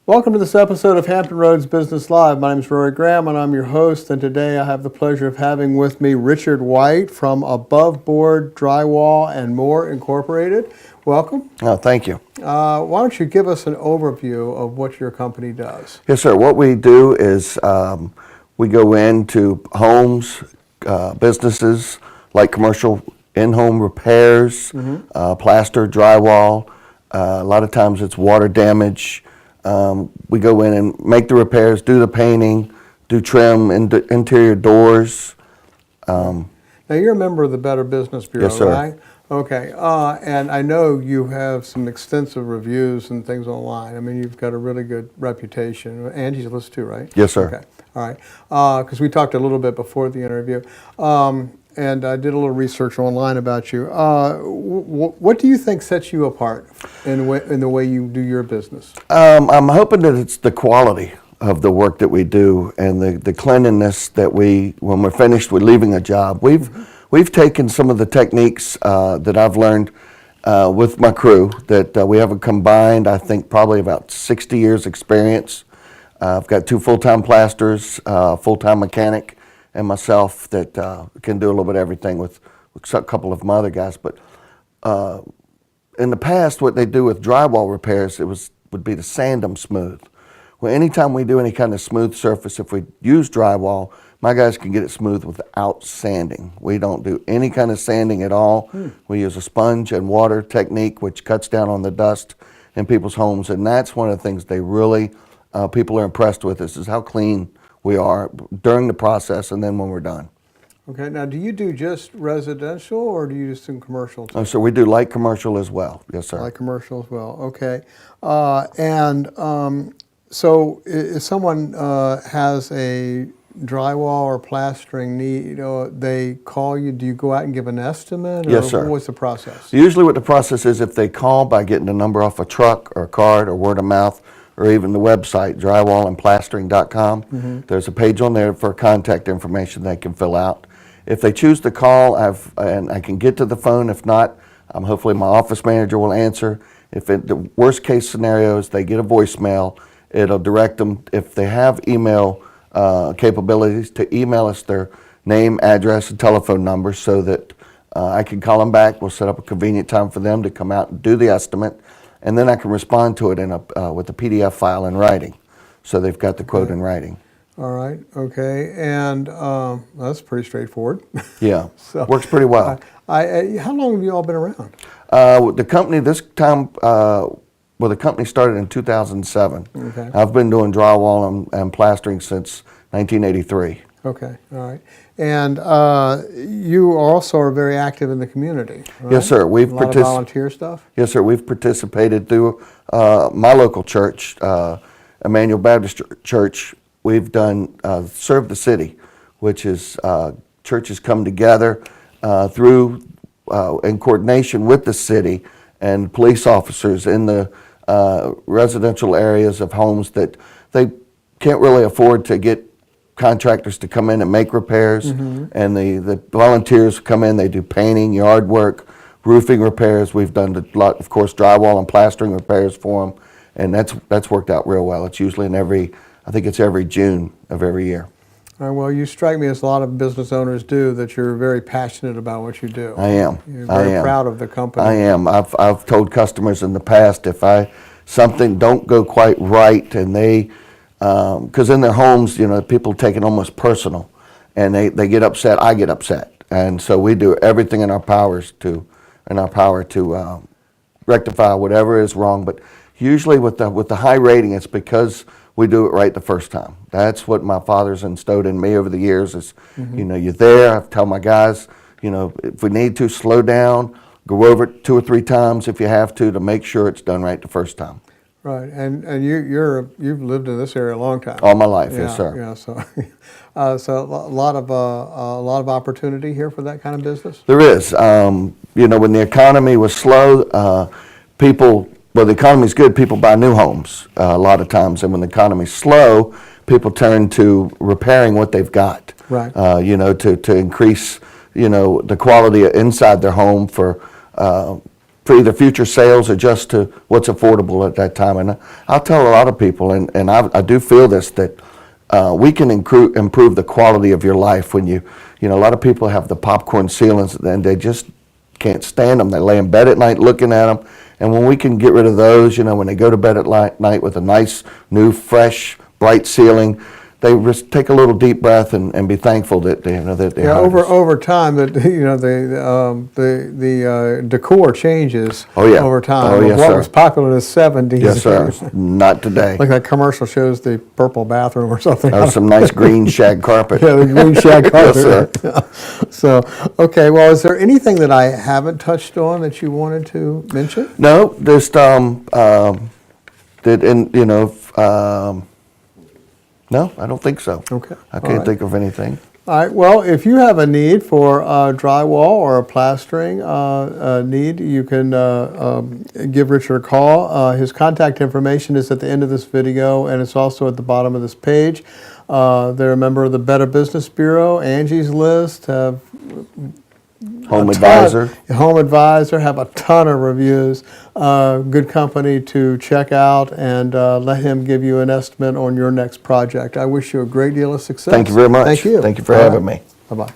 Welcome to this episode of Hampton Roads Business Live. My name is Rory Graham and I'm your host, and today I have the pleasure of having with me Richard White from Aboveboard, Drywall and More Incorporated. Welcome. Oh, thank you. Why don't you give us an overview of what your company does? Yes, sir. What we do is we go into homes, businesses, like commercial in-home repairs, plaster, drywall. A lot of times it's water damage. We go in and make the repairs, do the painting, do trim, interior doors. Now, you're a member of the Better Business Bureau, yes, sir. Right? Okay, and I know you have some extensive reviews and things online. I mean, you've got a really good reputation. Angie's a list too, right? Yes, sir. Okay, all right. Because we talked a little bit before the interview, and I did a little research online about you. What do you think sets you apart in the way you do your business? I'm hoping that it's the quality of the work that we do and the cleanliness that when we're finished with leaving a job. We've taken some of the techniques that I've learned with my crew that we have a combined, I think, probably about 60 years experience. I've got 2 full-time plasters, full-time mechanic, and myself that can do a little bit of everything with a couple of my other guys. But in the past, what they do with drywall repairs, would be to sand them smooth. Well, anytime we do any kind of smooth surface, if we use drywall, my guys can get it smooth without sanding. We don't do any kind of sanding at all. We use a sponge and water technique, which cuts down on the dust in people's homes, and that's one of the things they really, people are impressed with us, is how clean we are during the process and then when we're done. Okay, now do you do just residential or do you just do commercial too? Oh, so we do light commercial as well. Yes, sir. Light commercial as well, okay. So if someone has a drywall or plastering need, they call you, do you go out and give an estimate? Or yes, sir. What's the process? Usually what the process is, if they call by getting the number off a truck or a card or word of mouth, or even the website, drywallandplastering.com. There's a page on there for contact information they can fill out. If they choose to call, and I can get to the phone. If not, hopefully my office manager will answer. The worst case scenario is they get a voicemail, it'll direct them, if they have email capabilities, to email us their name, address, and telephone number so that I can call them back. We'll set up a convenient time for them to come out and do the estimate. And then I can respond to it with a PDF file in writing. So they've got the quote in writing. All right, okay, and that's pretty straightforward. Yeah, So, works pretty well. How long have you all been around? The company the company started in 2007. Okay. I've been doing drywall and plastering since 1983. Okay, all right. And you also are very active in the community, right? Yes, sir. A lot of volunteer stuff? Yes, sir. We've participated through my local church, Emmanuel Baptist Church. We've done Serve the City, which is churches come together through in coordination with the city and police officers in the residential areas of homes that they can't really afford to get contractors to come in and make repairs, and the volunteers come in, they do painting, yard work, roofing repairs. We've done a lot, of course, drywall and plastering repairs for them, and that's worked out real well. It's usually I think it's every June of every year. All right, well, you strike me as a lot of business owners do, that you're very passionate about what you do. I am. You're very proud of the company. I am. I've told customers in the past, if something don't go quite right, and they because in their homes, people take it almost personal, and they get upset. I get upset, and so we do everything in our power to rectify whatever is wrong. But usually with the high rating, it's because we do it right the first time. That's what my father's instilled in me over the years. Is you're there. I tell my guys, if we need to slow down, go over it 2 or 3 times if you have to make sure it's done right the first time. Right, and you've lived in this area a long time. All my life, yes, sir. Yeah, so a lot of opportunity here for that kind of business. There is. When the economy was slow, the economy's good. People buy new homes a lot of times, and when the economy's slow, people turn to repairing what they've got. Right. To increase the quality inside their home for for either future sales or just to what's affordable at that time. And I'll tell a lot of people, and I do feel this, that we can improve the quality of your life when you know, a lot of people have the popcorn ceilings and they just can't stand them. They lay in bed at night looking at them. And when we can get rid of those, you know, when they go to bed at night with a nice, new, fresh, bright ceiling, they just take a little deep breath and be thankful that they, you know, that they're over time, that you know, the decor changes. Oh, yeah. Over time. Oh, yes, what sir. was popular in the 70s. Yes, sir. Not today. Like that commercial shows the purple bathroom or something. That was some nice green shag carpet. Yeah, the green shag carpet. Yes, sir. Yeah. So, okay. Well, is there anything that I haven't touched on that you wanted to mention? No, just you know. No, I don't think so. Okay. I can't think of anything. All right. Well, if you have a need for drywall or a plastering need, you can give Richard a call. His contact information is at the end of this video, and it's also at the bottom of this page. They're a member of the Better Business Bureau, Angie's List, have Home Advisor. Home Advisor, have a ton of reviews. Good company to check out, and let him give you an estimate on your next project. I wish you a great deal of success. Thank you very much. Thank you. Thank you for All having right. me. Bye-bye.